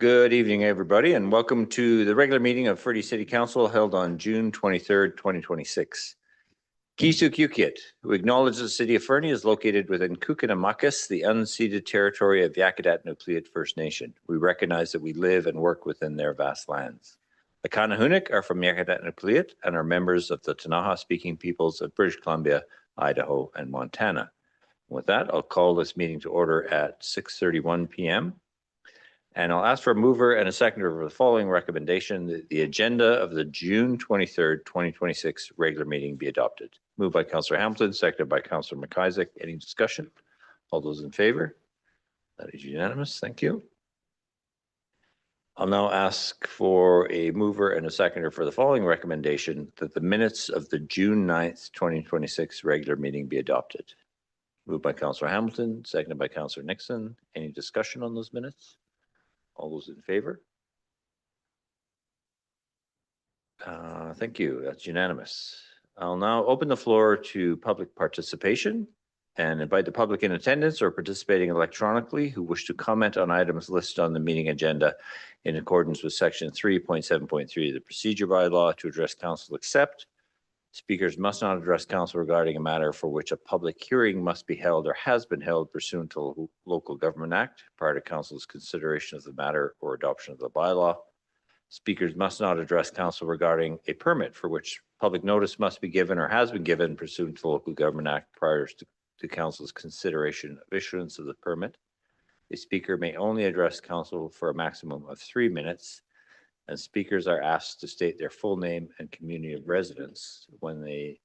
Good evening, everybody, and welcome to the regular meeting of Ferdy City Council held on June 23rd, 2026. Kisuk Yukit, who acknowledges the city of Fernie is located within Kukinamakis, the unceded territory of Yakutat Nucleat First Nation. We recognize that we live and work within their vast lands. The Kanahunik are from Yakutat Nucleat and are members of the Tanaha-speaking peoples of British Columbia, Idaho, and Montana. With that, I'll call this meeting to order at 6:31 p.m. And I'll ask for a mover and a seconder for the following recommendation: that the agenda of the June 23rd, 2026 regular meeting be adopted. Moved by Councillor Hamilton, seconded by Councillor McIsaac. Any discussion? All those in favor? That is unanimous. Thank you. I'll now ask for a mover and a seconder for the following recommendation: that the minutes of the June 9th, 2026 regular meeting be adopted. Moved by Councillor Hamilton, seconded by Councillor Nixon. Any discussion on those minutes? All those in favor? Thank you. That's unanimous. I'll now open the floor to public participation and invite the public in attendance or participating electronically who wish to comment on items listed on the meeting agenda in accordance with Section 3.7.3 of the Procedure Bylaw to address council except. Speakers must not address council regarding a matter for which a public hearing must be held or has been held pursuant to the Local Government Act prior to council's consideration of the matter or adoption of the bylaw. Speakers must not address council regarding a permit for which public notice must be given or has been given pursuant to the Local Government Act prior to council's consideration of issuance of the permit. A speaker may only address council for a maximum of 3 minutes, and speakers are asked to state their full name and community of residence when they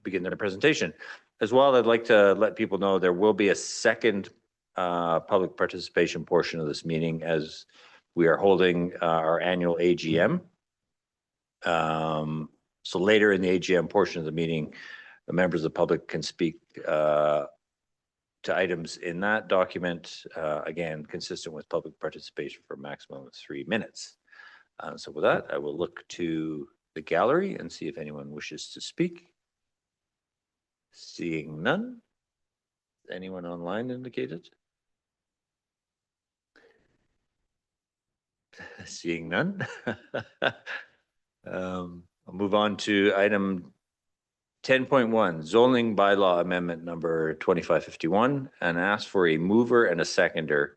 begin their presentation. As well, I'd like to let people know there will be a second public participation portion of this meeting as we are holding our annual AGM. So later in the AGM portion of the meeting, the members of the public can speak to items in that document, again, consistent with public participation for a maximum of 3 minutes. So with that, I will look to the gallery and see if anyone wishes to speak. Seeing none. Anyone online indicated? Seeing none. I'll move on to item 10.1, zoning bylaw amendment number 2551, and ask for a mover and a seconder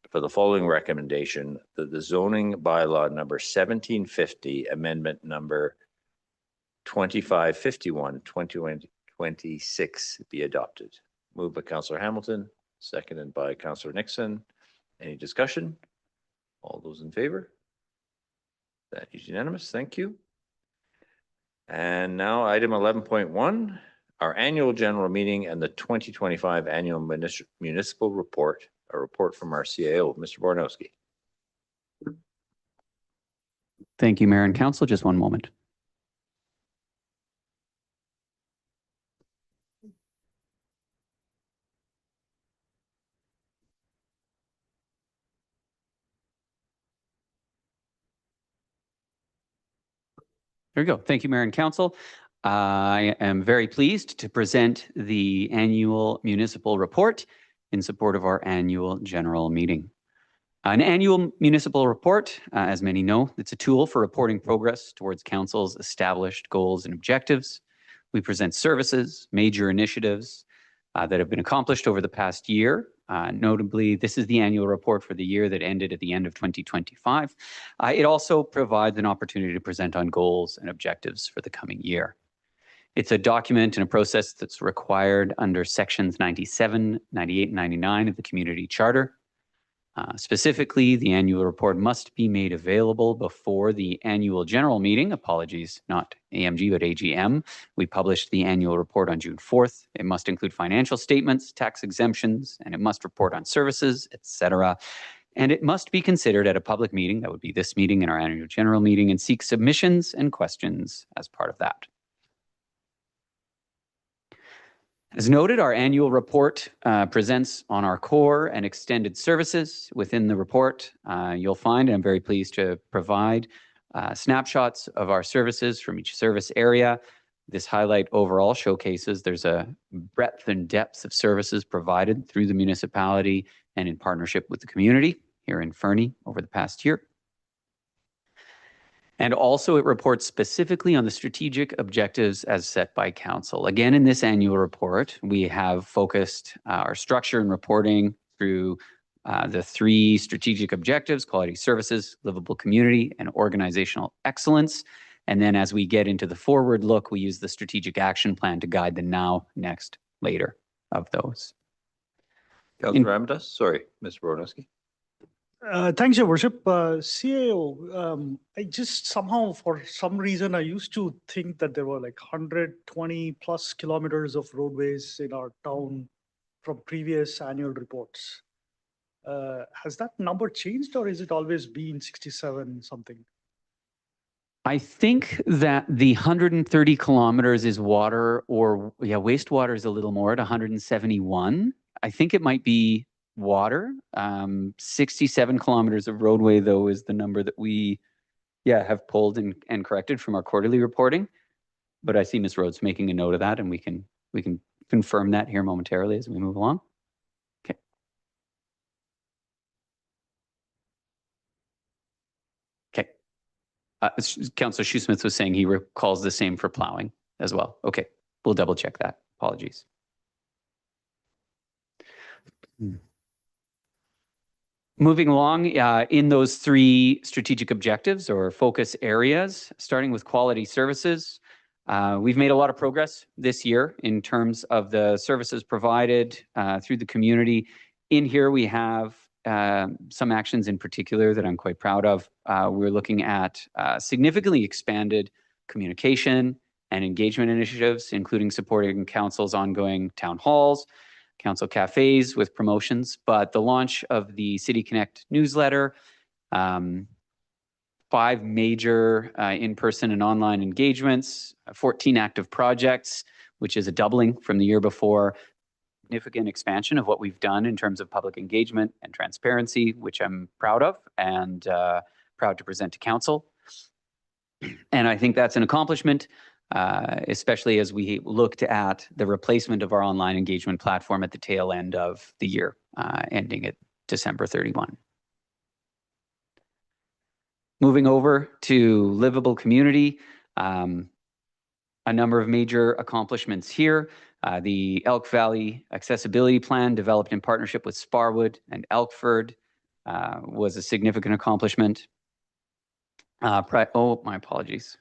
for the following recommendation: that the zoning bylaw number 1750, amendment number 2551, 2026 be adopted. Moved by Councillor Hamilton, seconded by Councillor Nixon. Any discussion? All those in favor? That is unanimous. Thank you. And now item 11.1, our annual general meeting and the 2025 annual municipal report, a report from our CAO, Mr. Bornowski. Thank you, Mayor and Council. Just one moment. There we go. Thank you, Mayor and Council. I am very pleased to present the annual municipal report in support of our annual general meeting. An annual municipal report, as many know, it's a tool for reporting progress towards council's established goals and objectives. We present services, major initiatives that have been accomplished over the past year. Notably, this is the annual report for the year that ended at the end of 2025. It also provides an opportunity to present on goals and objectives for the coming year. It's a document and a process that's required under sections 97, 98, and 99 of the Community Charter. Specifically, the annual report must be made available before the annual general meeting. Apologies, not AMG, but AGM. We published the annual report on June 4th. It must include financial statements, tax exemptions, and it must report on services, etc. And it must be considered at a public meeting, that would be this meeting and our annual general meeting, and seek submissions and questions as part of that. As noted, our annual report presents on our core and extended services. Within the report, you'll find, and I'm very pleased to provide, snapshots of our services from each service area. This highlight overall showcases there's a breadth and depth of services provided through the municipality and in partnership with the community here in Fernie over the past year. And also it reports specifically on the strategic objectives as set by council. Again, in this annual report, we have focused our structure and reporting through the 3 strategic objectives: quality services, livable community, and organizational excellence. And then as we get into the forward look, we use the strategic action plan to guide the now, next, later of those. Councillor Ramdas, sorry, Mr. Brodowski. Thanks, Your Worship. CAO, I just somehow, for some reason, I used to think that there were like 120 plus kilometers of roadways in our town from previous annual reports. Has that number changed, or is it always been 67 something? I think that the 130 kilometers is water, or wastewater is a little more at 171. I think it might be water. 67 kilometers of roadway, though, is the number that we have pulled and corrected from our quarterly reporting. But I see Ms. Rhodes making a note of that, and we can confirm that here momentarily as we move along. Okay. Okay. Councillor Shoesmith was saying he recalls the same for plowing as well. Okay, we'll double check that. Apologies. Moving along, in those 3 strategic objectives or focus areas, starting with quality services, we've made a lot of progress this year in terms of the services provided through the community. In here, we have some actions in particular that I'm quite proud of. We're looking at significantly expanded communication and engagement initiatives, including supporting council's ongoing town halls, council cafes with promotions, but the launch of the City Connect newsletter, 5 major in-person and online engagements, 14 active projects, which is a doubling from the year before, significant expansion of what we've done in terms of public engagement and transparency, which I'm proud of and proud to present to council. And I think that's an accomplishment, especially as we looked at the replacement of our online engagement platform at the tail end of the year, ending at December 31. Moving over to livable community, a number of major accomplishments here. The Elk Valley Accessibility Plan, developed in partnership with Sparwood and Elkford, was a significant accomplishment. My apologies.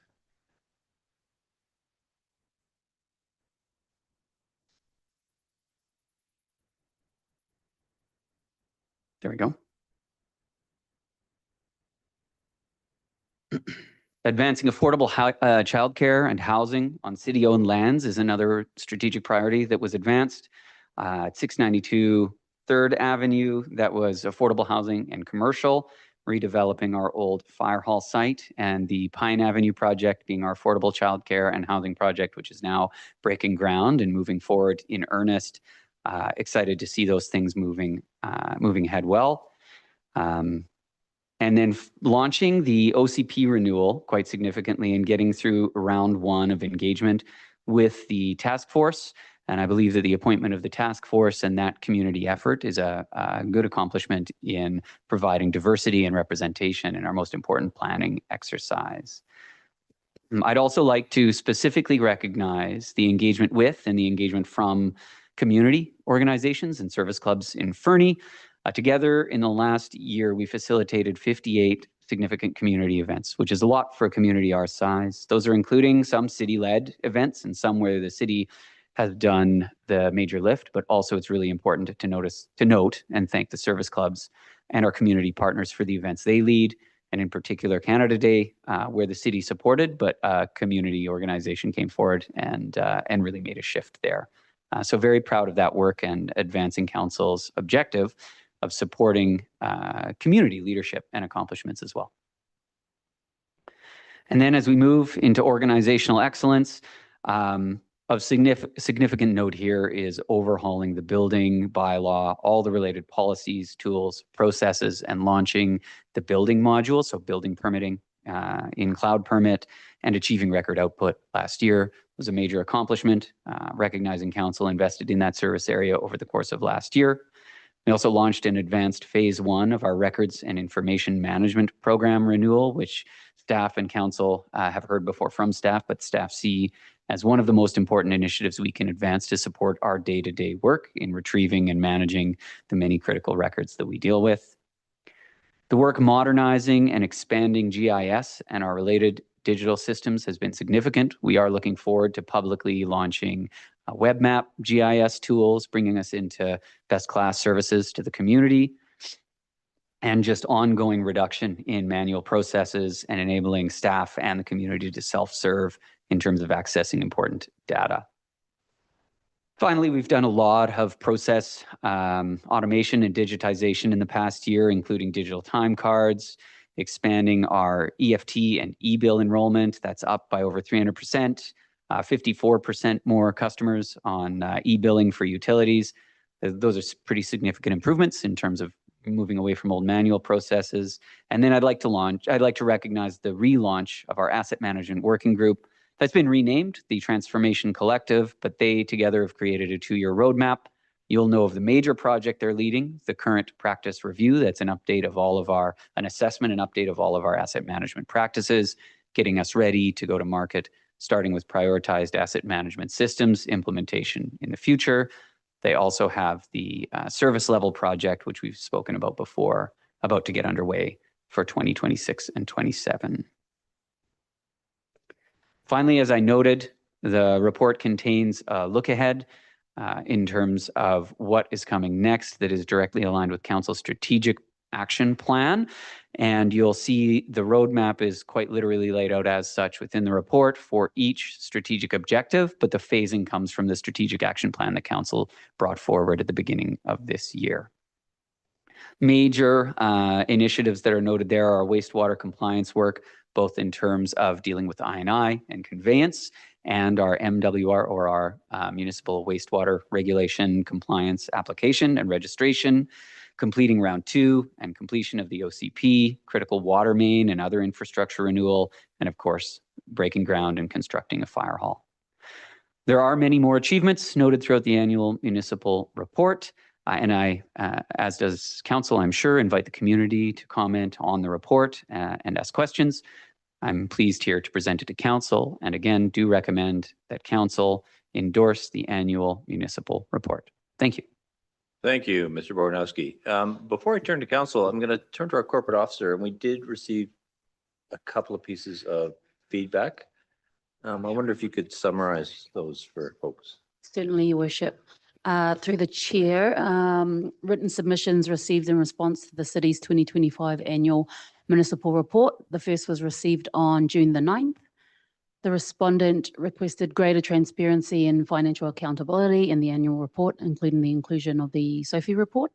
There we go. Advancing affordable childcare and housing on city-owned lands is another strategic priority that was advanced. At 692 3rd Avenue, that was affordable housing and commercial, redeveloping our old fire hall site, and the Pine Avenue project being our affordable childcare and housing project, which is now breaking ground and moving forward in earnest. Excited to see those things moving ahead well. And then launching the OCP renewal quite significantly and getting through round 1 of engagement with the task force. And I believe that the appointment of the task force and that community effort is a good accomplishment in providing diversity and representation in our most important planning exercise. I'd also like to specifically recognize the engagement with and the engagement from community organizations and service clubs in Fernie. Together in the last year, we facilitated 58 significant community events, which is a lot for a community our size. Those are including some city-led events and some where the city has done the major lift, but also it's really important to note and thank the service clubs and our community partners for the events they lead, and in particular Canada Day, where the city supported, but a community organization came forward and really made a shift there. So very proud of that work and advancing council's objective of supporting community leadership and accomplishments as well. And then as we move into organizational excellence, of significant note here is overhauling the building bylaw, all the related policies, tools, processes, and launching the building module, so building permitting in Cloud Permit, and achieving record output last year was a major accomplishment, recognizing council invested in that service area over the course of last year. We also launched an advanced phase 1 of our records and information management program renewal, which staff and council have heard before from staff, but staff see as one of the most important initiatives we can advance to support our day-to-day work in retrieving and managing the many critical records that we deal with. The work modernizing and expanding GIS and our related digital systems has been significant. We are looking forward to publicly launching web map GIS tools, bringing us into best class services to the community, and just ongoing reduction in manual processes and enabling staff and the community to self-serve in terms of accessing important data. Finally, we've done a lot of process automation and digitization in the past year, including digital time cards, expanding our EFT and e-bill enrollment. That's up by over 300%, 54% more customers on e-billing for utilities. Those are pretty significant improvements in terms of moving away from old manual processes. And then I'd like to recognize the relaunch of our asset management working group that's been renamed the Transformation Collective, but they together have created a 2-year roadmap. You'll know of the major project they're leading, the current practice review. That's an update of an assessment and update of all of our asset management practices, getting us ready to go to market, starting with prioritized asset management systems implementation in the future. They also have the service level project, which we've spoken about before, about to get underway for 2026 and 27. Finally, as I noted, the report contains a look ahead in terms of what is coming next that is directly aligned with Council's strategic action plan. And you'll see the roadmap is quite literally laid out as such within the report for each strategic objective, but the phasing comes from the strategic action plan that Council brought forward at the beginning of this year. Major initiatives that are noted there are wastewater compliance work, both in terms of dealing with I&I and conveyance, and our MWR, or our Municipal Wastewater Regulation Compliance Application and Registration, completing round 2 and completion of the OCP, critical water main and other infrastructure renewal, and of course, breaking ground and constructing a fire hall. There are many more achievements noted throughout the annual municipal report, and I, as does Council, I'm sure, invite the community to comment on the report and ask questions. I'm pleased here to present it to Council, and again, do recommend that Council endorse the annual municipal report. Thank you. Thank you, Mr. Boranowski. Before I turn to Council, I'm going to turn to our corporate officer, and we did receive a couple of pieces of feedback. I wonder if you could summarize those for folks. Certainly, Your Worship. Through the chair, written submissions received in response to the city's 2025 annual municipal report. The first was received on June the 9th. The respondent requested greater transparency and financial accountability in the annual report, including the inclusion of the SOFI report,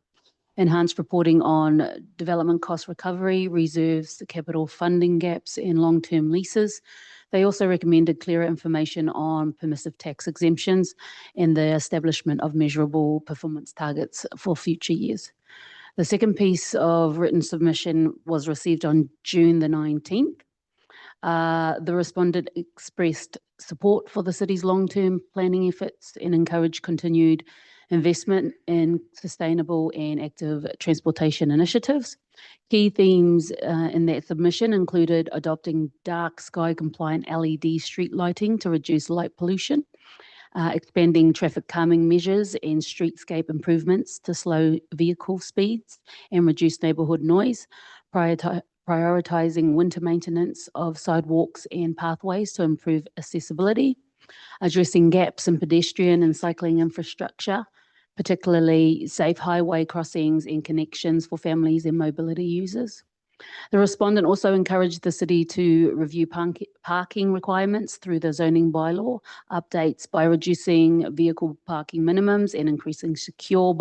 enhanced reporting on development cost recovery, reserves, capital funding gaps, and long-term leases. They also recommended clearer information on permissive tax exemptions and the establishment of measurable performance targets for future years. The second piece of written submission was received on June the 19th. The respondent expressed support for the city's long-term planning efforts and encouraged continued investment in sustainable and active transportation initiatives. Key themes in that submission included adopting dark sky compliant LED street lighting to reduce light pollution, expanding traffic calming measures and streetscape improvements to slow vehicle speeds and reduce neighbourhood noise, prioritizing winter maintenance of sidewalks and pathways to improve accessibility, addressing gaps in pedestrian and cycling infrastructure, particularly safe highway crossings and connections for families and mobility users. The respondent also encouraged the city to review parking requirements through the zoning bylaw updates by reducing vehicle parking minimums and increasing secure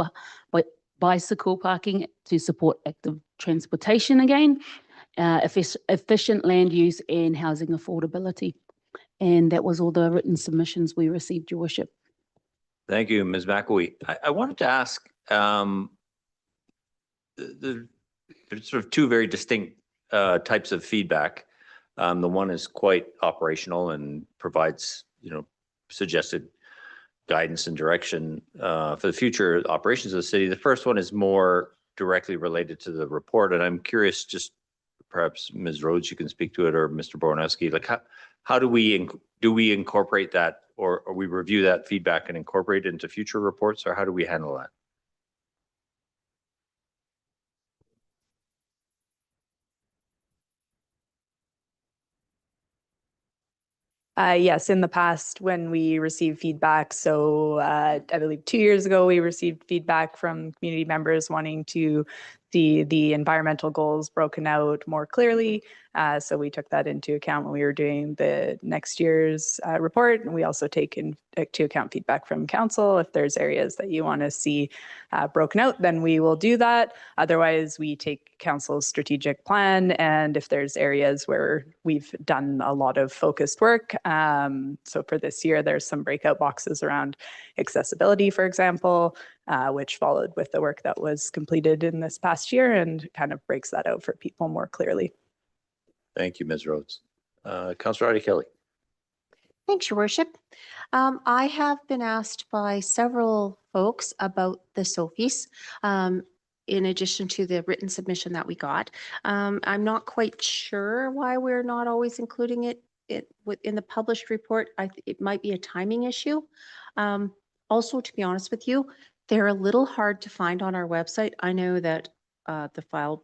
bicycle parking to support active transportation again, efficient land use and housing affordability. And that was all the written submissions we received, Your Worship. Thank you, Ms. McAwee. I wanted to ask, there's sort of two very distinct types of feedback. The one is quite operational and provides, suggested guidance and direction for the future operations of the city. The first one is more directly related to the report, and I'm curious, just perhaps Ms. Rhodes, you can speak to it, or Mr. Boronowski, like how do we incorporate that, or we review that feedback and incorporate it into future reports, or how do we handle that? Yes, in the past, when we receive feedback, so I believe 2 years ago, we received feedback from community members wanting to see the environmental goals broken out more clearly. So we took that into account when we were doing the next year's report. And we also take into account feedback from council. If there's areas that you want to see broken out, then we will do that. Otherwise, we take council's strategic plan. And if there's areas where we've done a lot of focused work, so for this year, there's some breakout boxes around accessibility, for example, which followed with the work that was completed in this past year and kind of breaks that out for people more clearly. Thank you, Ms. Rhodes. Councillor Audie Kelly. Thanks, Your Worship. I have been asked by several folks about the SOFIs, in addition to the written submission that we got. I'm not quite sure why we're not always including it in the published report. It might be a timing issue. Also, to be honest with you, they're a little hard to find on our website. I know that the File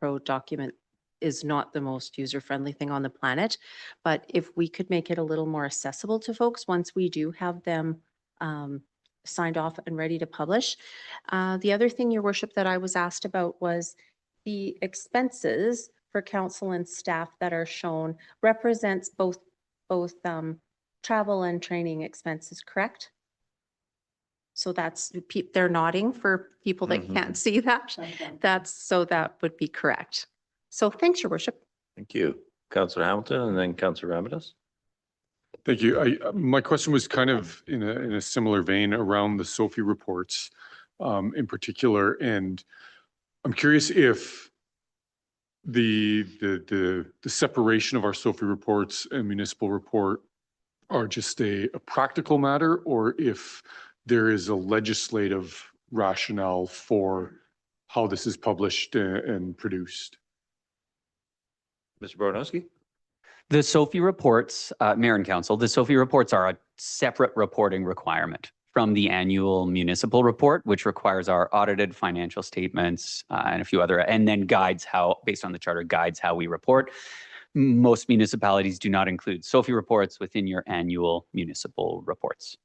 Pro document is not the most user-friendly thing on the planet, but if we could make it a little more accessible to folks once we do have them signed off and ready to publish. The other thing, Your Worship, that I was asked about was the expenses for council and staff that are shown represents both travel and training expenses, correct? So that's, they're nodding for people that can't see that. That would be correct. So thanks, Your Worship. Thank you. Councillor Hamilton and then Councillor Ramirez. Thank you. My question was kind of in a similar vein around the SOFI reports in particular. And I'm curious if the separation of our SOFI reports and municipal report are just a practical matter, or if there is a legislative rationale for how this is published and produced. Mr. Boronowski. The SOFI reports, Mayor and Council, the SOFI reports are a separate reporting requirement from the annual municipal report, which requires our audited financial statements and a few other, and then guides how, based on the charter, guides how we report. Most municipalities do not include SOFI reports within your annual municipal reports.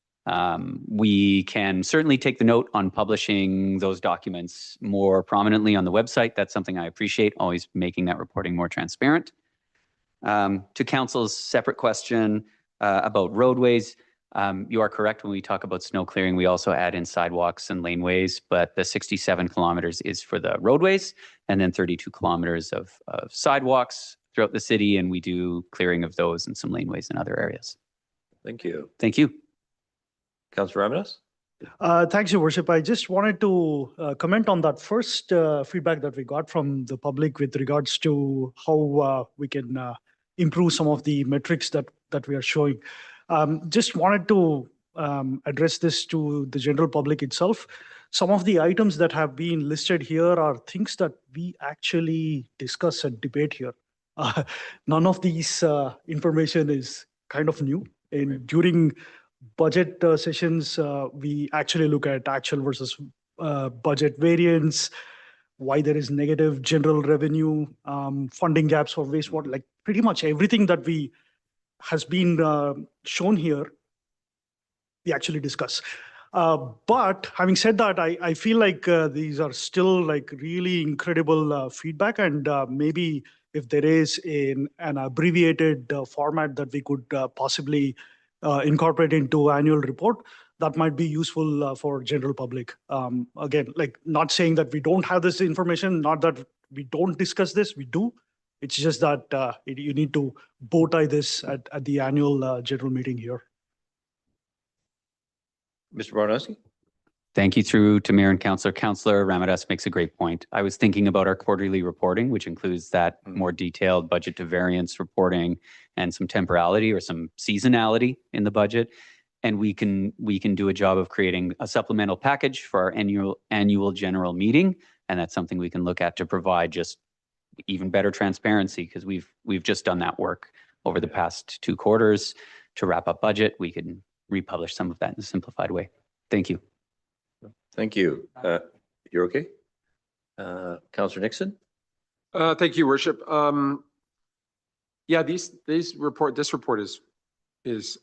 We can certainly take the note on publishing those documents more prominently on the website. That's something I appreciate, always making that reporting more transparent. To Council's separate question about roadways, you are correct. When we talk about snow clearing, we also add in sidewalks and laneways, but the 67 kilometers is for the roadways and then 32 kilometers of sidewalks throughout the city, and we do clearing of those and some laneways in other areas. Thank you. Thank you. Councillor Ramirez. Thanks, Your Worship. I just wanted to comment on that first feedback that we got from the public with regards to how we can improve some of the metrics that we are showing. Just wanted to address this to the general public itself. Some of the items that have been listed here are things that we actually discuss and debate here. None of these information is kind of new. And during budget sessions, we actually look at actual versus budget variance, why there is negative general revenue, funding gaps for wastewater, like pretty much everything that has been shown here, we actually discuss. But having said that, I feel like these are still like really incredible feedback, and maybe if there is an abbreviated format that we could possibly incorporate into annual report, that might be useful for general public. Again, like not saying that we don't have this information, not that we don't discuss this, we do. It's just that you need to bow tie this at the annual general meeting here. Mr. Boronowski. Thank you through to Mayor and Councillor. Councillor Ramirez makes a great point. I was thinking about our quarterly reporting, which includes that more detailed budget to variance reporting and some temporality or some seasonality in the budget. and we can do a job of creating a supplemental package for our annual general meeting. And that's something we can look at to provide just even better transparency, because we've just done that work over the past 2 quarters to wrap up budget. We can republish some of that in a simplified way. Thank you. Thank you. You're okay? Councillor Nixon? Thank you, Worship. Yeah, this report is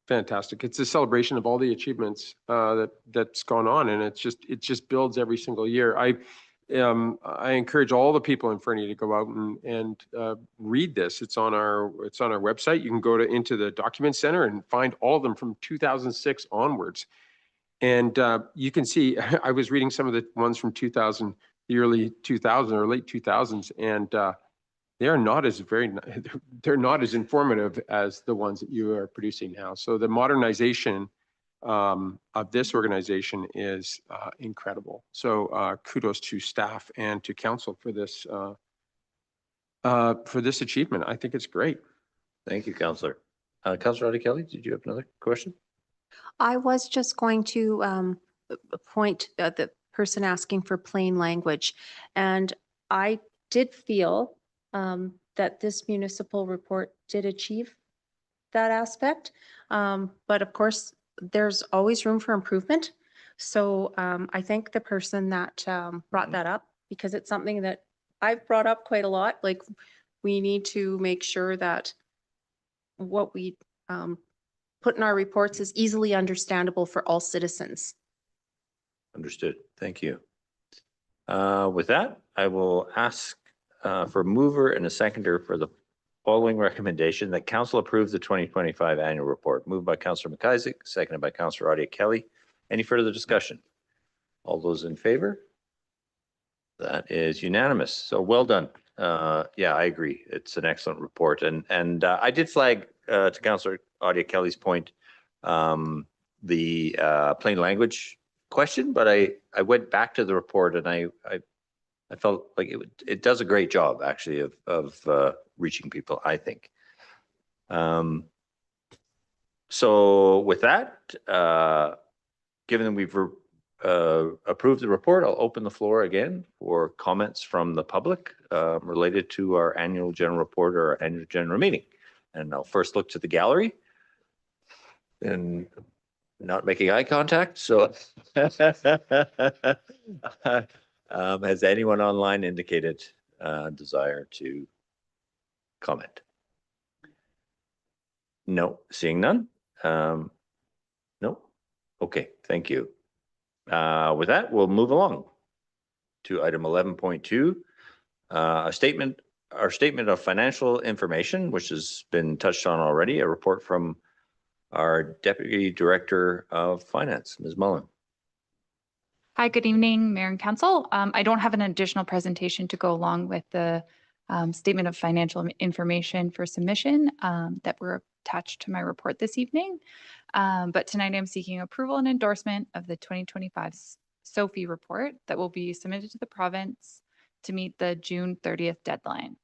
fantastic. It's a celebration of all the achievements that's gone on, and it just builds every single year. I encourage all the people in Fernie to go out and read this. It's on our website. You can go into the document center and find all of them from 2006 onwards. And you can see, I was reading some of the ones from the early 2000s or late 2000s, and they're not as informative as the ones that you are producing now. So the modernization of this organization is incredible. So kudos to staff and to council for this achievement. I think it's great. Thank you, Councillor. Councillor Kelly, did you have another question? I was just going to point the person asking for plain language. And I did feel that this municipal report did achieve that aspect. But of course, there's always room for improvement. So I thank the person that brought that up, because it's something that I've brought up quite a lot. Like, we need to make sure that what we put in our reports is easily understandable for all citizens. Understood. Thank you. With that, I will ask for a mover and a seconder for the following recommendation: that council approve the 2025 annual report. Moved by Councillor McIsaac, seconded by Councillor Adia Kelly. Any further discussion? All those in favor? That is unanimous. So well done. Yeah, I agree. It's an excellent report. And I did flag to Councillor Adia Kelly's point the plain language question, but I went back to the report and I felt like it does a great job actually of reaching people, I think. So with that, given that we've approved the report, I'll open the floor again for comments from the public related to our annual general report or our annual general meeting. And I'll first look to the gallery and not making eye contact. So has anyone online indicated desire to comment? No, seeing none. No. Okay, thank you. With that, we'll move along to item 11.2, our statement of financial information, which has been touched on already, a report from our Deputy Director of Finance, Ms. Mullen. Hi, good evening, Mayor and Council. I don't have an additional presentation to go along with the statement of financial information for submission that were attached to my report this evening. But tonight I'm seeking approval and endorsement of the 2025 SOFI report that will be submitted to the province to meet the June 30th deadline.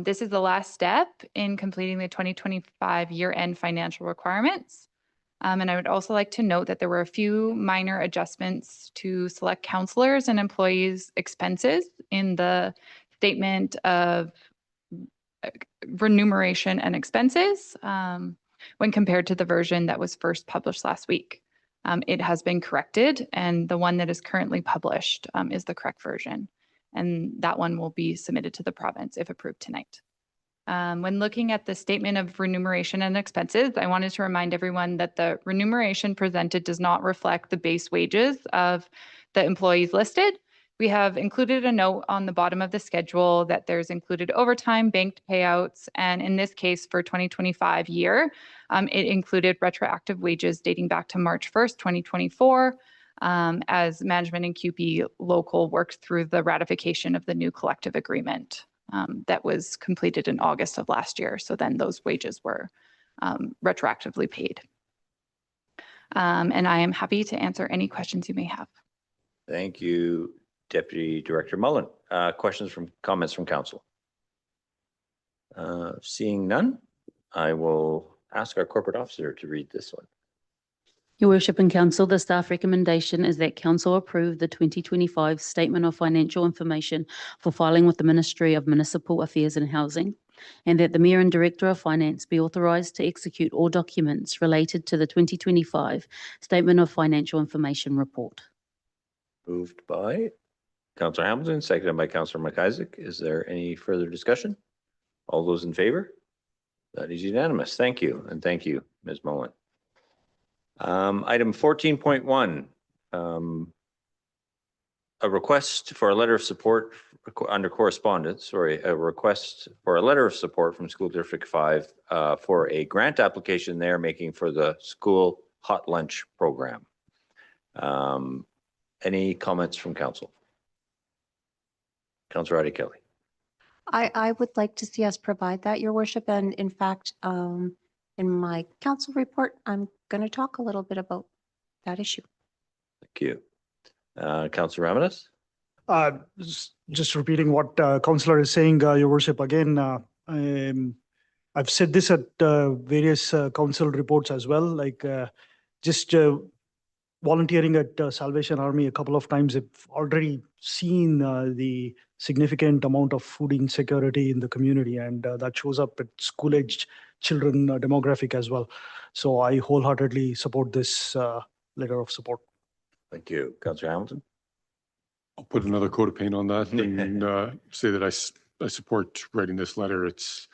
This is the last step in completing the 2025 year-end financial requirements. And I would also like to note that there were a few minor adjustments to select councillors and employees' expenses in the statement of remuneration and expenses when compared to the version that was first published last week. It has been corrected, and the one that is currently published is the correct version. And that one will be submitted to the province if approved tonight. When looking at the statement of remuneration and expenses, I wanted to remind everyone that the remuneration presented does not reflect the base wages of the employees listed. We have included a note on the bottom of the schedule that there's included overtime, banked payouts, and in this case for 2025 year, it included retroactive wages dating back to March 1st, 2024, as management and QP local worked through the ratification of the new collective agreement that was completed in August of last year. So then those wages were retroactively paid. And I am happy to answer any questions you may have. Thank you, Deputy Director Mullen. Comments from council? Seeing none, I will ask our corporate officer to read this one. Your Worship and Council, the staff recommendation is that Council approve the 2025 Statement of Financial Information for filing with the Ministry of Municipal Affairs and Housing, and that the Mayor and Director of Finance be authorised to execute all documents related to the 2025 Statement of Financial Information Report. Moved by Councillor Hamilton, seconded by Councillor McIsaac. Is there any further discussion? All those in favor? That is unanimous. Thank you. And thank you, Ms. Mullen. Item 14.1, a request for a letter of support under correspondence, a request for a letter of support from School District 5 for a grant application they're making for the school hot lunch program. Any comments from council? Councillor Adi Kelly. I would like to see us provide that, Your Worship. And in fact, in my council report, I'm going to talk a little bit about that issue. Thank you. Councillor Ramadas? Just repeating what Councillor is saying, Your Worship, again, I've said this at various council reports as well, like just volunteering at Salvation Army a couple of times. I've already seen the significant amount of food insecurity in the community, and that shows up at school-aged children demographic as well. So I wholeheartedly support this letter of support. Thank you. Councillor Hamilton? I'll put another coat of paint on that and say that I support writing this letter. It's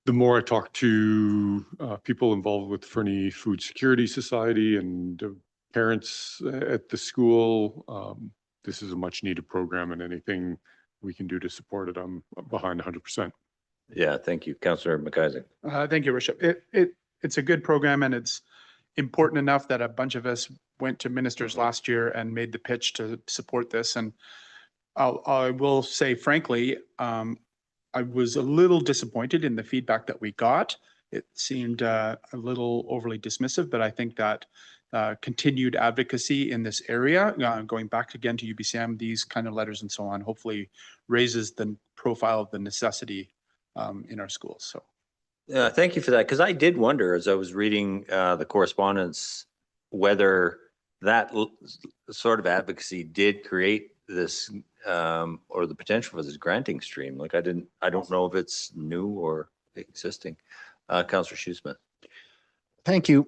the more I talk to people involved with Fernie Food Security Society and parents at the school, this is a much needed program, and anything we can do to support it, I'm behind 100%. Yeah, thank you. Councillor McIsaac. Thank you, Worship. It's a good program, and it's important enough that a bunch of us went to ministers last year and made the pitch to support this. And I will say, frankly, I was a little disappointed in the feedback that we got. It seemed a little overly dismissive, but I think that continued advocacy in this area, going back again to UBCM, these kind of letters and so on, hopefully raises the profile of the necessity in our schools. So. Thank you for that, because I did wonder as I was reading the correspondence whether that sort of advocacy did create this or the potential for this granting stream. Like I don't know if it's new or existing. Councillor Shoesmith. Thank you.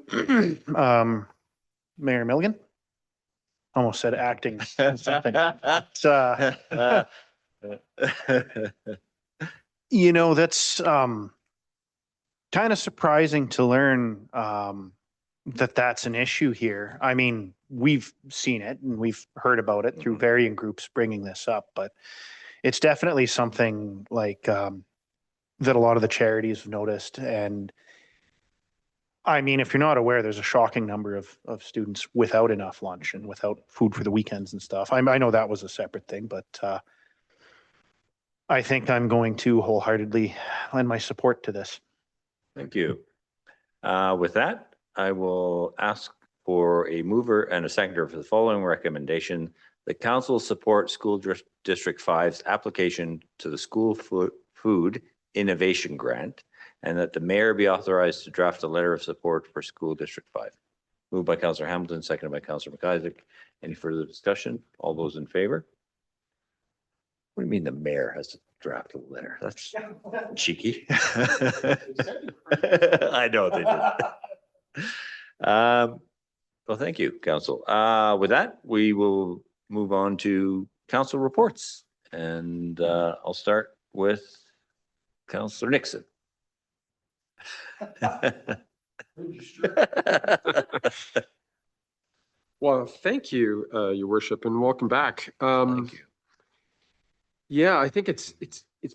Mayor Milligan. Almost said acting. Something. You know, that's kind of surprising to learn that that's an issue here. I mean, we've seen it and we've heard about it through varying groups bringing this up, but it's definitely something like that a lot of the charities have noticed. And I mean, if you're not aware, there's a shocking number of students without enough lunch and without food for the weekends and stuff. I know that was a separate thing, but I think I'm going to wholeheartedly lend my support to this. Thank you. With that, I will ask for a mover and a seconder for the following recommendation. The council support School District 5's application to the School Food Innovation Grant, and that the mayor be authorized to draft a letter of support for School District 5. Moved by Councillor Hamilton, seconded by Councillor McIsaac. Any further discussion? All those in favor? What do you mean the mayor has to draft a letter? That's cheeky. I know they did. Well, thank you, Council. With that, we will move on to council reports. And I'll start with Councillor Nixon. Well, thank you, Your Worship, and welcome back. Thank you. Yeah, I think it's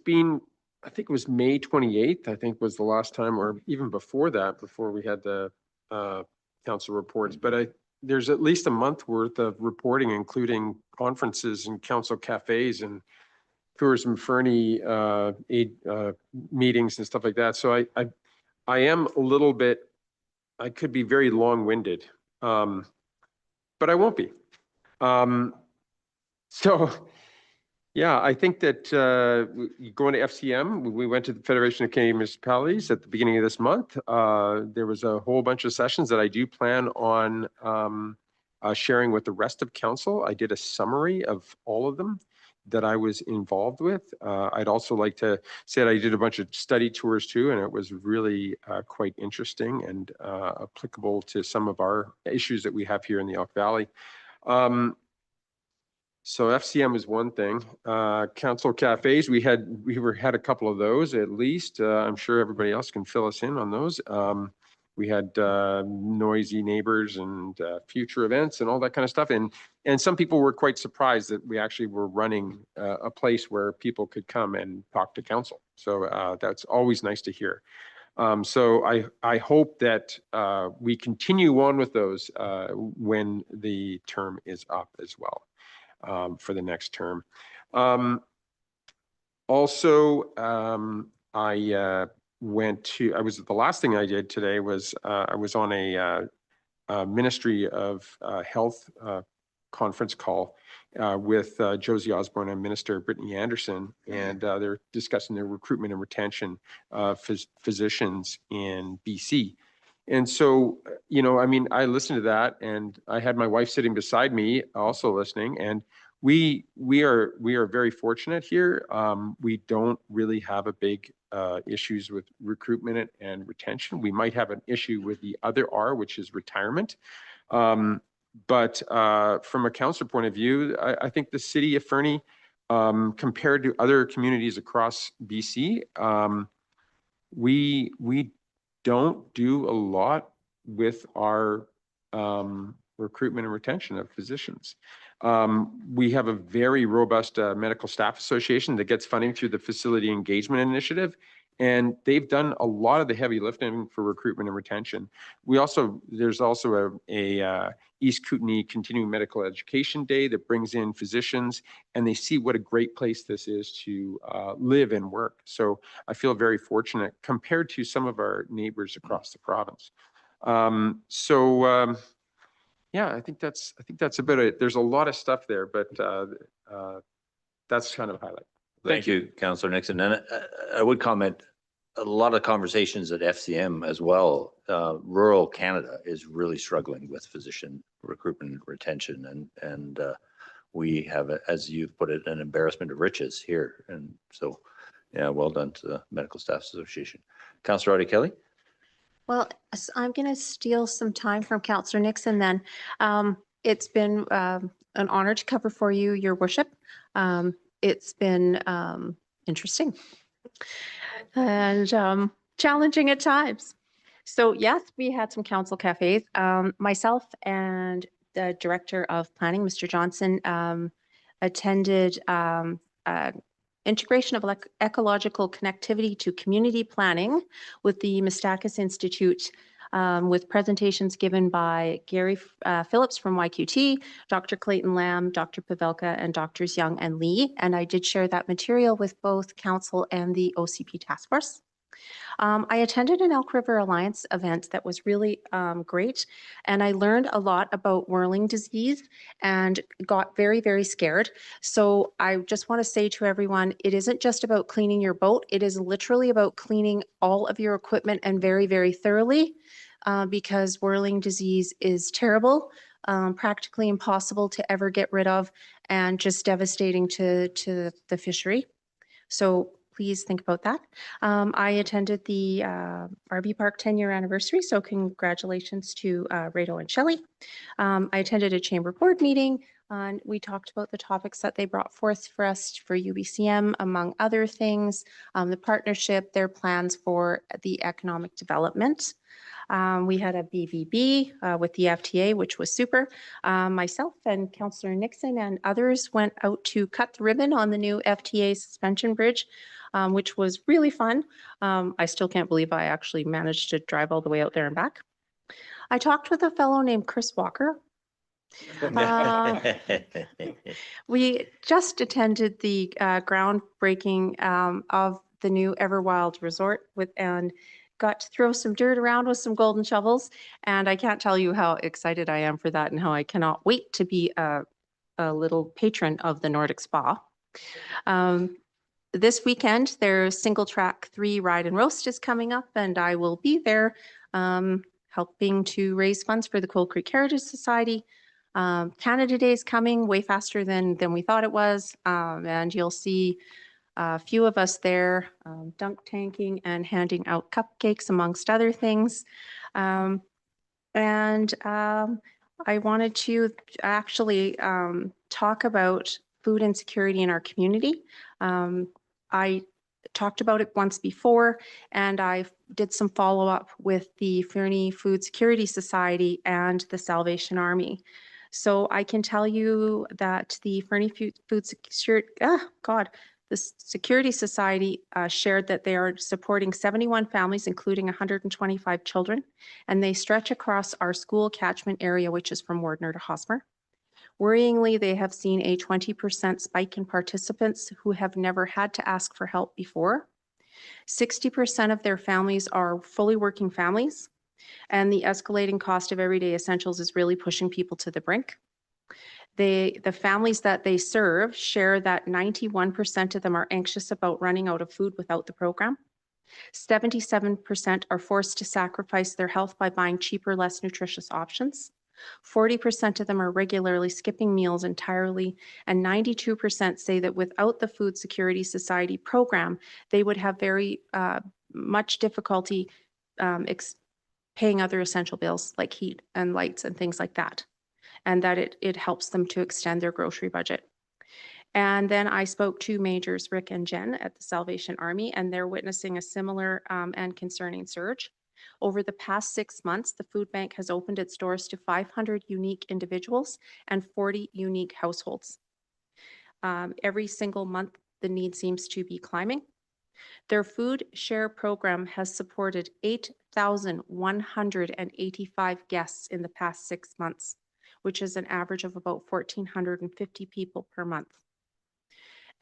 been, I think it was May 28th, I think was the last time, or even before that, before we had the council reports. But there's at least a month worth of reporting, including conferences and council cafes and tourism Fernie aid meetings and stuff like that. So I am a little bit, I could be very long-winded, but I won't be. So Yeah, I think that going to FCM, we went to the Federation of Canadian Municipalities at the beginning of this month. There was a whole bunch of sessions that I do plan on sharing with the rest of council. I did a summary of all of them that I was involved with. I'd also like to say that I did a bunch of study tours too, and it was really quite interesting and applicable to some of our issues that we have here in the Elk Valley. So FCM is one thing. Council cafes, we had a couple of those at least. I'm sure everybody else can fill us in on those. We had noisy neighbors and future events and all that kind of stuff. And some people were quite surprised that we actually were running a place where people could come and talk to council. So that's always nice to hear. So I hope that we continue on with those when the term is up as well. For the next term. I was the last thing I did today was I was on a Ministry of Health conference call with Josie Osborne and Minister Brittany Anderson, and they're discussing the recruitment and retention of physicians in BC. And so, you know, I mean, I listened to that, and I had my wife sitting beside me also listening, and we are very fortunate here. We don't really have a big issues with recruitment and retention. We might have an issue with the other R, which is retirement. But from a council point of view, I think the city of Fernie, compared to other communities across BC, we don't do a lot with our recruitment and retention of physicians. We have a very robust medical staff association that gets funding through the Facility Engagement Initiative, and they've done a lot of the heavy lifting for recruitment and retention. There's also a East Kootenay Continuing Medical Education Day that brings in physicians, and they see what a great place this is to live and work. So I feel very fortunate compared to some of our neighbors across the province. Yeah, I think that's about it. There's a lot of stuff there, but that's kind of a highlight. Thank you, Councillor Nixon. And I would comment, a lot of conversations at FCM as well. Rural Canada is really struggling with physician recruitment and retention, and we have, as you've put it, an embarrassment of riches here. And so, yeah, well done to the Medical Staff Association. Councillor Audie Kelly. Well, I'm going to steal some time from Councillor Nixon then. It's been an honor to cover for you, Your Worship. It's been interesting and challenging at times. So yes, we had some council cafes. Myself and the Director of Planning, Mr. Johnson, attended integration of ecological connectivity to community planning with the Mistakis Institute, with presentations given by Gary Phillips from YQT, Dr. Clayton Lamb, Dr. Pavelka, and Drs. Young and Lee. And I did share that material with both council and the OCP task force. I attended an Elk River Alliance event that was really great, and I learned a lot about whirling disease and got very, very scared. So I just want to say to everyone, it isn't just about cleaning your boat. It is literally about cleaning all of your equipment, and very, very thoroughly, because whirling disease is terrible, practically impossible to ever get rid of, and just devastating to the fishery. So please think about that. I attended the RV Park 10-year anniversary, so congratulations to Rado and Shelley. I attended a chamber board meeting, and we talked about the topics that they brought forth for us for UBCM, among other things, the partnership, their plans for the economic development. We had a BVB with the FTA, which was super. Myself and Councillor Nixon and others went out to cut the ribbon on the new FTA suspension bridge, which was really fun. I still can't believe I actually managed to drive all the way out there and back. I talked with a fellow named Chris Walker. We just attended the groundbreaking of the new Everwild Resort and got to throw some dirt around with some golden shovels. And I can't tell you how excited I am for that, and how I cannot wait to be a little patron of the Nordic Spa. This weekend, there's Single Track 3 Ride and Roast is coming up, and I will be there helping to raise funds for the Cold Creek Heritage Society. Canada Day is coming way faster than we thought it was, and you'll see a few of us there dunk tanking and handing out cupcakes amongst other things. I wanted to actually talk about food insecurity in our community. I talked about it once before, and I did some follow-up with the Fernie Food Security Society and the Salvation Army. So I can tell you that the Fernie Food Security, the Security Society shared that they are supporting 71 families, including 125 children, and they stretch across our school catchment area, which is from Wardner to Hosmer. Worryingly, they have seen a 20% spike in participants who have never had to ask for help before. 60% of their families are fully working families, and the escalating cost of everyday essentials is really pushing people to the brink. The families that they serve share that 91% of them are anxious about running out of food without the program. 77% are forced to sacrifice their health by buying cheaper, less nutritious options. 40% of them are regularly skipping meals entirely, and 92% say that without the Food Security Society program, they would have very much difficulty paying other essential bills like heat and lights and things like that, and that it helps them to extend their grocery budget. And then I spoke to Majors Rick and Jen at the Salvation Army, and they're witnessing a similar and concerning surge. Over the past 6 months, the food bank has opened its doors to 500 unique individuals and 40 unique households. Every single month, the need seems to be climbing. Their food share program has supported 8,185 guests in the past 6 months, which is an average of about 1,450 people per month.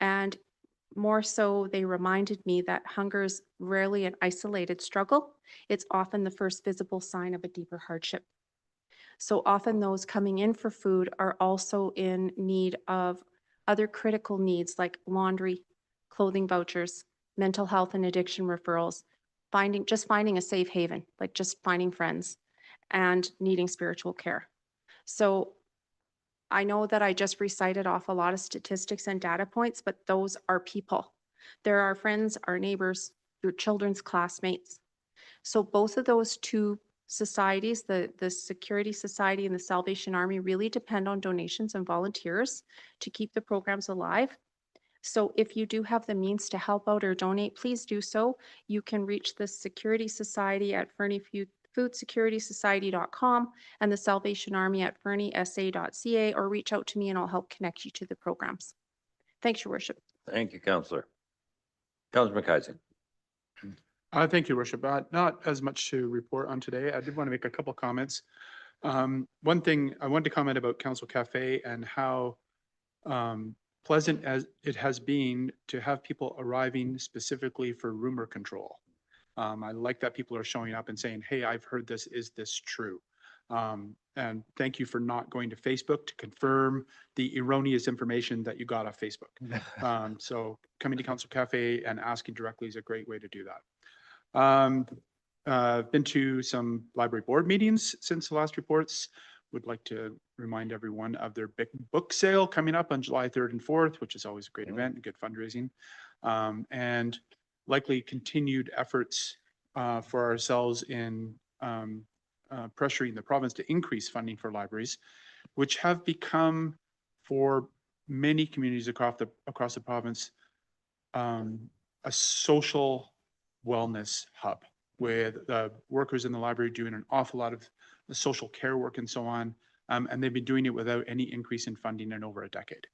And more so, they reminded me that hunger is rarely an isolated struggle. It's often the first visible sign of a deeper hardship. So often those coming in for food are also in need of other critical needs like laundry, clothing vouchers, mental health and addiction referrals, finding a safe haven, like just finding friends, and needing spiritual care. So I know that I just recited off a lot of statistics and data points, but those are people. They're our friends, our neighbors, your children's classmates. So both of those two societies, the Security Society and the Salvation Army, really depend on donations and volunteers to keep the programs alive. So if you do have the means to help out or donate, please do so. You can reach the Security Society at FernieFoodSecuritySociety.com and the Salvation Army at FernieSA.ca, or reach out to me and I'll help connect you to the programs. Thanks, Your Worship. Thank you, Councillor. Councillor McKaiser. Thank you, Worship. Not as much to report on today. I did want to make a couple comments. One thing I wanted to comment about Council Cafe and how pleasant as it has been to have people arriving specifically for rumor control. I like that people are showing up and saying, hey, I've heard this, is this true? And thank you for not going to Facebook to confirm the erroneous information that you got off Facebook. So coming to Council Cafe and asking directly is a great way to do that. I've been to some library board meetings since the last reports. Would like to remind everyone of their big book sale coming up on July 3rd and 4th, which is always a great event and good fundraising. And likely continued efforts for ourselves in pressuring the province to increase funding for libraries, which have become, for many communities across the province, a social wellness hub with workers in the library doing an awful lot of the social care work and so on. And they've been doing it without any increase in funding in over a decade.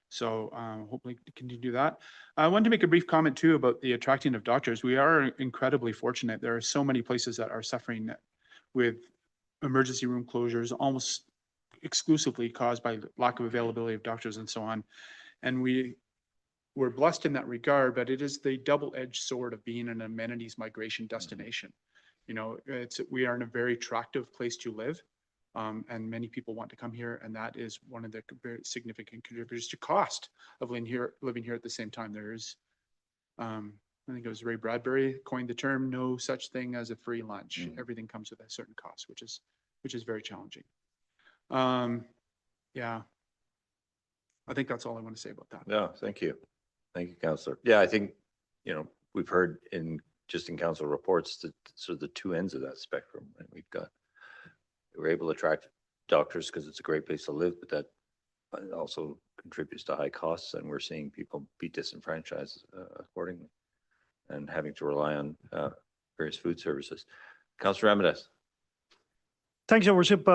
So hopefully continue to do that. I wanted to make a brief comment too about the attracting of doctors. We are incredibly fortunate. There are so many places that are suffering with emergency room closures, almost exclusively caused by lack of availability of doctors and so on. And we're blessed in that regard, but it is the double-edged sword of being an amenities migration destination. You know, we are in a very attractive place to live. And many people want to come here, and that is one of the very significant contributors to cost of living here at the same time. There is, I think it was Ray Bradbury coined the term, no such thing as a free lunch. Everything comes with a certain cost, which is very challenging. Yeah, I think that's all I want to say about that. No, thank you. Thank you, Councillor. Yeah, I think, we've heard in council reports that sort of the two ends of that spectrum. And we're able to attract doctors because it's a great place to live, but that also contributes to high costs, and we're seeing people be disenfranchised accordingly and having to rely on various food services. Councillor Ramirez. Thanks, Your Worship.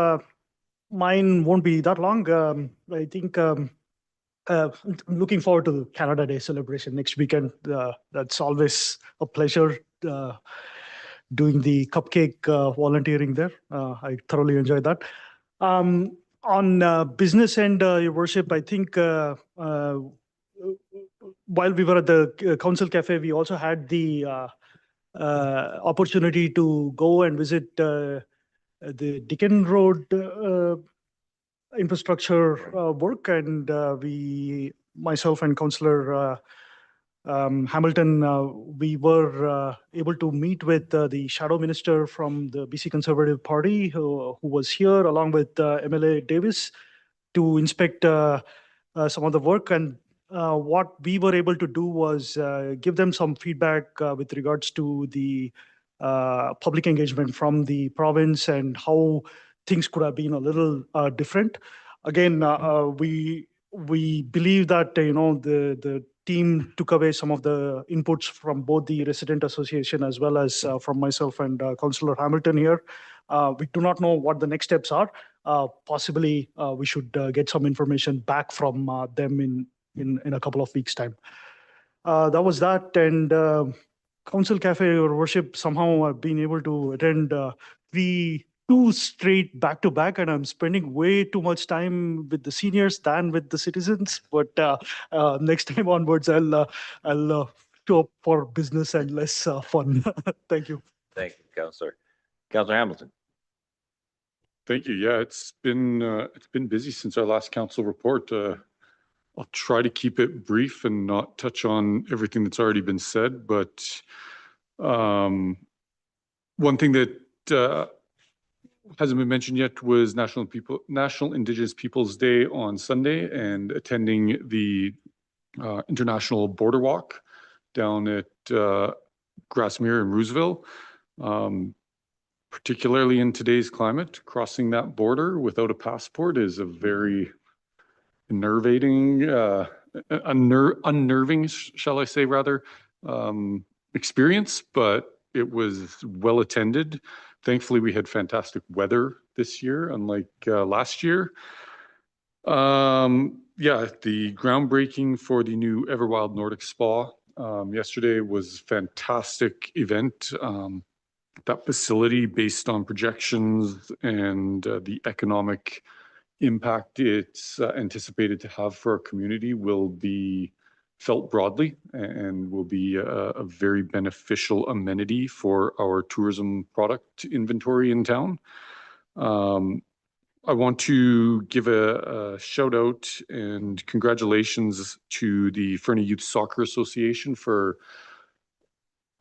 Mine won't be that long. I think I'm looking forward to the Canada Day celebration next weekend. That's always a pleasure doing the cupcake volunteering there. I thoroughly enjoyed that. On business end, Your Worship, I think while we were at the Council Cafe, we also had the opportunity to go and visit the Dickon Road infrastructure work, and myself and Councillor Hamilton, we were able to meet with the Shadow Minister from the BC Conservative Party who was here along with MLA Davis to inspect some of the work. And what we were able to do was give them some feedback with regards to the public engagement from the province and how things could have been a little different. Again, we believe that the team took away some of the inputs from both the resident association as well as from myself and Councillor Hamilton here. We do not know what the next steps are. Possibly, we should get some information back from them in a couple of weeks' time. That was that, and Council Cafe, Your Worship, somehow I've been able to attend two straight back-to-back, and I'm spending way too much time with the seniors than with the citizens. But next time onwards, I'll show up for business and less fun. Thank you. Thank you, Councillor. Councillor Hamilton. Thank you. Yeah, it's been busy since our last council report. I'll try to keep it brief and not touch on everything that's already been said, but one thing that hasn't been mentioned yet was National Indigenous Peoples Day on Sunday, and attending the International Border Walk down at Grassmere in Roosevelt. Particularly in today's climate, crossing that border without a passport is a very unnerving, shall I say rather, experience, but it was well attended. Thankfully, we had fantastic weather this year, unlike last year. Yeah, the groundbreaking for the new Everwild Nordic Spa yesterday was a fantastic event. That facility, based on projections and the economic impact it's anticipated to have for our community, will be felt broadly and will be a very beneficial amenity for our tourism product inventory in town. I want to give a shout out and congratulations to the Fernie Youth Soccer Association for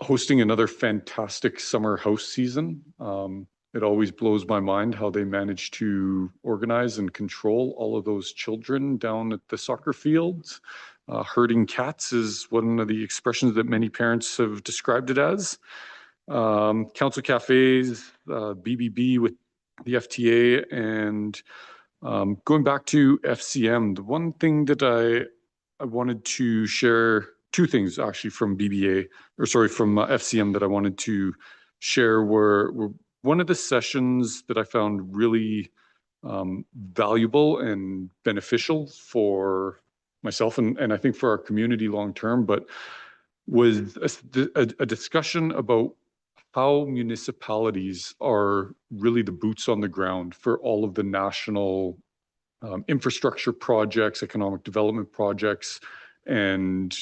hosting another fantastic summer house season. It always blows my mind how they manage to organize and control all of those children down at the soccer fields. Herding cats is one of the expressions that many parents have described it as. Council cafes, BBB with the FTA, and going back to FCM, the one thing that I wanted to share, two things actually from from FCM that I wanted to share were one of the sessions that I found really valuable and beneficial for myself and I think for our community long term, but was a discussion about how municipalities are really the boots on the ground for all of the national infrastructure projects, economic development projects, and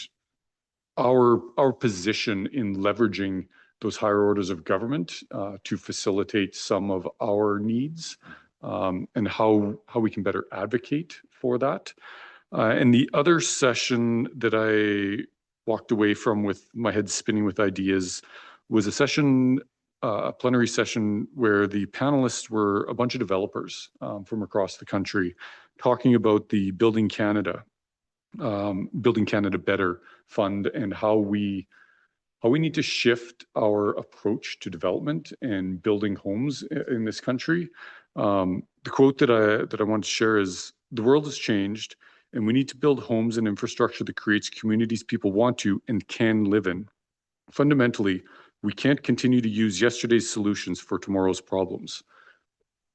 our position in leveraging those higher orders of government to facilitate some of our needs. and how we can better advocate for that. And the other session that I walked away from with my head spinning with ideas was a session, a plenary session where the panelists were a bunch of developers from across the country talking about the Building Canada Better Fund and how we need to shift our approach to development and building homes in this country. The quote that I want to share is, "The world has changed, and we need to build homes and infrastructure that creates communities people want to and can live in. Fundamentally, we can't continue to use yesterday's solutions for tomorrow's problems."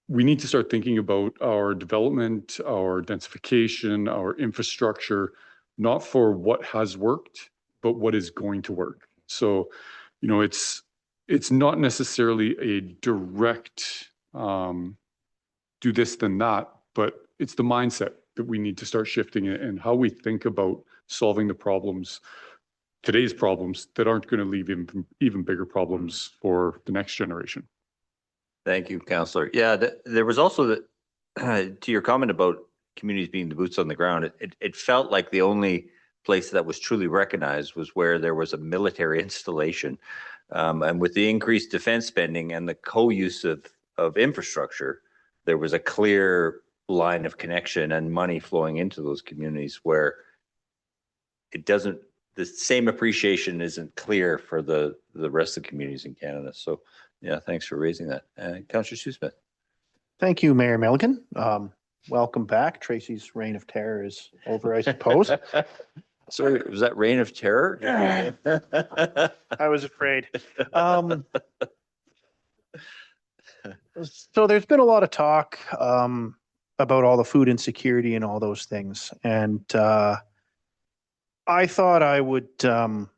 We need to start thinking about our development, our densification, our infrastructure, not for what has worked, but what is going to work. So, you know, it's not necessarily a direct do this then that, but it's the mindset that we need to start shifting and how we think about solving the problems, today's problems that aren't going to leave even bigger problems for the next generation. Thank you, Councillor. Yeah, there was also to your comment about communities being the boots on the ground. It felt like the only place that was truly recognized was where there was a military installation. And with the increased defense spending and the co-use of infrastructure, there was a clear line of connection and money flowing into those communities where the same appreciation isn't clear for the rest of the communities in Canada. So yeah, thanks for raising that. Councillor Shoesmith. Thank you, Mayor Milligan. Welcome back. Tracy's reign of terror is over, I suppose. Sorry, was that reign of terror? I was afraid. So there's been a lot of talk about all the food insecurity and all those things. And I thought I would sort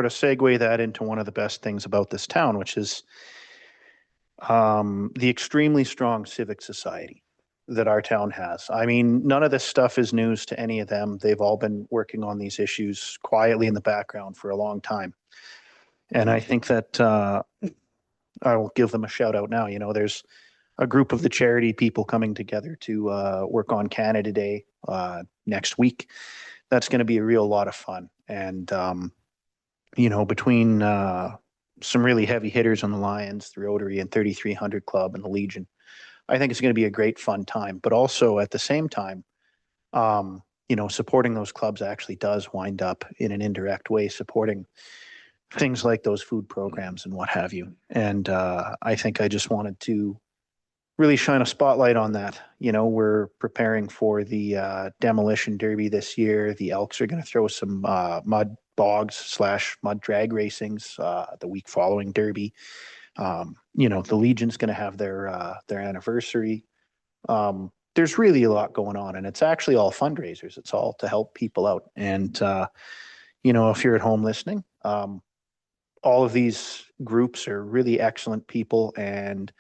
of segue that into one of the best things about this town, which is the extremely strong civic society that our town has. I mean, none of this stuff is news to any of them. They've all been working on these issues quietly in the background for a long time. And I think that I will give them a shout out now. You know, there's a group of the charity people coming together to work on Canada Day next week. That's going to be a real lot of fun. And, you know, between some really heavy hitters on the Lions, the Rotary and 3300 Club and the Legion, I think it's going to be a great fun time. But also at the same time, you know, supporting those clubs actually does wind up in an indirect way supporting things like those food programs and what have you. And I think I just wanted to really shine a spotlight on that. You know, we're preparing for the demolition derby this year. The Elks are going to throw some mud bogs / mud drag racings the week following derby. You know, the Legion's going to have their anniversary. There's really a lot going on, and it's actually all fundraisers. It's all to help people out. And, you know, if you're at home listening, all of these groups are really excellent people, and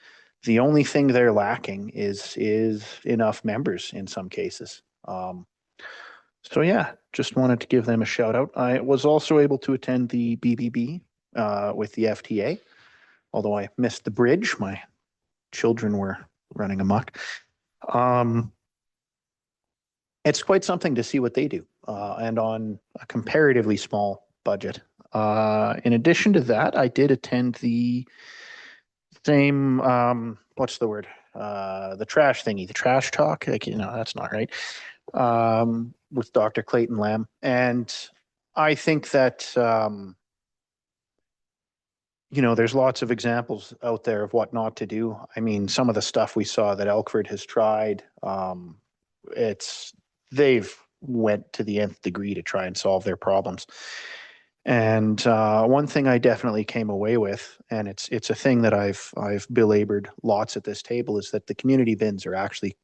the only thing they're lacking is enough members in some cases. So yeah, just wanted to give them a shout out. I was also able to attend the BBB with the FTA, although I missed the bridge. My children were running amok. It's quite something to see what they do, and on a comparatively small budget. In addition to that, I did attend the same, what's the word? The trash thingy, the trash talk. Like, you know, that's not right. With Dr. Clayton Lamb. And I think that, you know, there's lots of examples out there of what not to do. I mean, some of the stuff we saw that Elkford has tried, they've went to the nth degree to try and solve their problems. And one thing I definitely came away with, and it's a thing that I've belabored lots at this table, is that the community bins are actually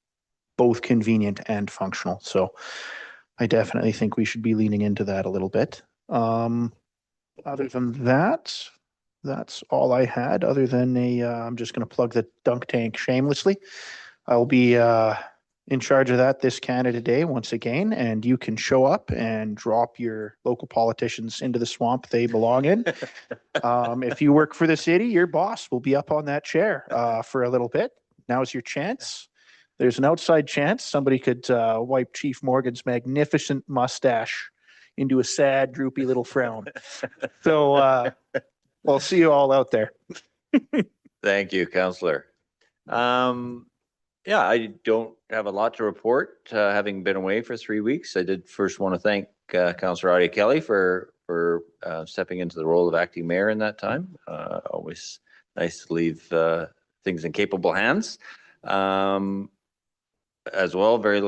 both convenient and functional. So I definitely think we should be leaning into that a little bit. Other than that, that's all I had, other than I'm just going to plug the dunk tank shamelessly. I'll be in charge of that this Canada Day once again, and you can show up and drop your local politicians into the swamp they belong in. If you work for the city, your boss will be up on that chair for a little bit. now's your chance. There's an outside chance somebody could wipe Chief Morgan's magnificent mustache into a sad, droopy little frown. So we'll see you all out there. Thank you, Councillor. Yeah, I don't have a lot to report, having been away for 3 weeks. I did first want to thank Councillor Audie Kelly for stepping into the role of acting mayor in that time. Always nice to leave things in capable hands. As well, very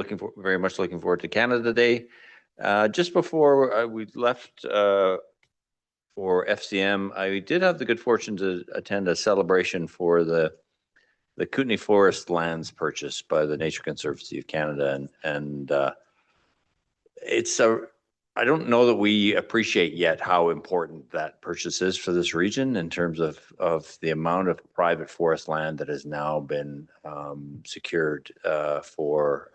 much looking forward to Canada Day. Just before we left for FCM, I did have the good fortune to attend a celebration for the Kootenay Forest lands purchased by the Nature Conservancy of Canada, and it's I don't know that we appreciate yet how important that purchase is for this region in terms of the amount of private forest land that has now been secured for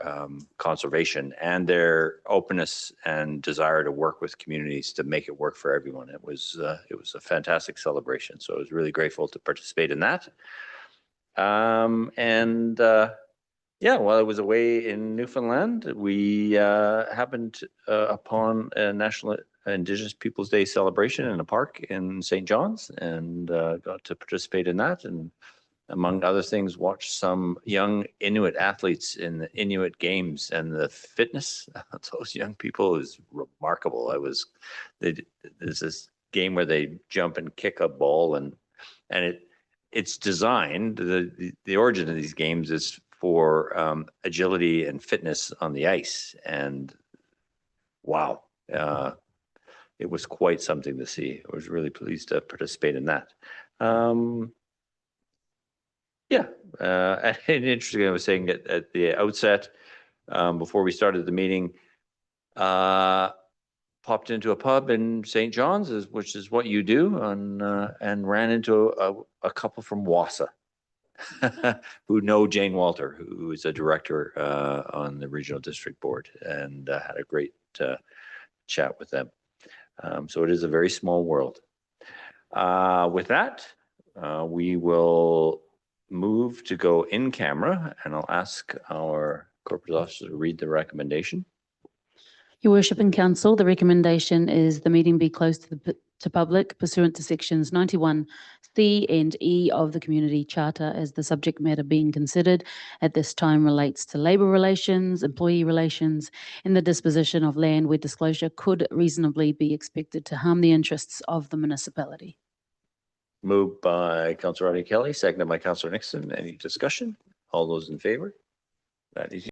conservation, and their openness and desire to work with communities to make it work for everyone. It was a fantastic celebration, so I was really grateful to participate in that. Yeah, while I was away in Newfoundland, we happened upon a National Indigenous Peoples Day celebration in a park in St. John's, and got to participate in that, and among other things, watch some young Inuit athletes in the Inuit Games, and the fitness of those young people is remarkable. There's this game where they jump and kick a ball, and it's designed, the origin of these games is for agility and fitness on the ice. And wow, it was quite something to see. I was really pleased to participate in that. Yeah, and interesting, I was saying at the outset, before we started the meeting, popped into a pub in St. John's, which is what you do, and ran into a couple from Wausau who know Jane Walter, who is a director on the Regional District Board, and had a great chat with them. So it is a very small world. With that, we will move to go in camera, and I'll ask our corporate officer to read the recommendation. Your Worship and Council, the recommendation is the meeting be closed to public pursuant to sections 91C and E of the Community Charter, as the subject matter being considered at this time relates to labour relations, employee relations, and the disposition of land where disclosure could reasonably be expected to harm the interests of the municipality. Moved by Councillor Audie Kelly, seconded by Councillor Nixon. Any discussion? All those in favor? That is